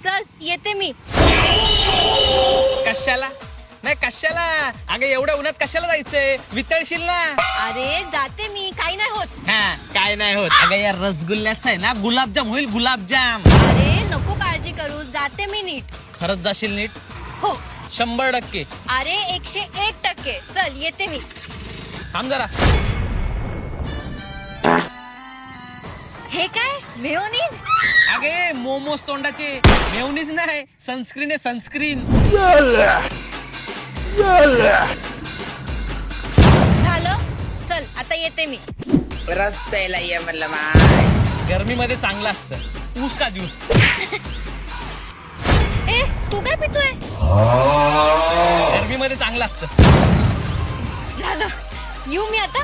चल येते मी. कशाला नाही कशाला अगं एवढ्या उन्हात कशाला जायचंय वितळशील ना. अरे जाते मी, काही नाही होत. हा काय नाही होत अगं या रसगुल्ल्याचं आहे ना गुलाबजाम होईल गुलाबजाम. अरे नको काळजी करू, जाते मी नीट. खरंच जाशील नीट? हो. 100%. अरे 101%. चल येते मी. थांब जरा. हे काय मेयोनीज? अगे मोमोज तोंडाचे मेवणीच नाही सनस्क्रीन आहे सनस्क्रीन. झालं. चल आता येते मी. रस प्यायला ये म्हणलं माय. गरमीमध्ये चांगलं असतं ऊस का ज्यूस. ए तू काय पितोय? गरमीमध्ये चांगलं असतं. झालं. येऊ मी आता.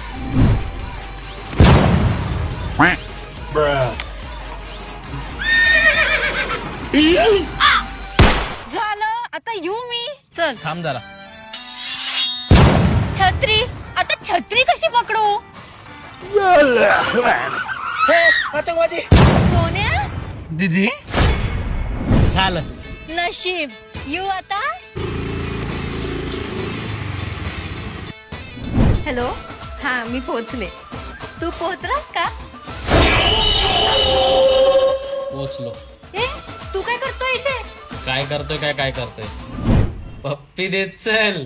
झालं. आता येऊ मी. चल. थांब जरा. छत्री. आता छत्री कशी पकडू? आतंकवादी. सोन्या दीदी झालं. नशीब. येऊ आता. हॅलो. हा मी पोहोचले. तू पोहोचलास का? पोचलो. ए तू काय करतोय इथे? काय करतोय काय करतोय पप्पी देत चल.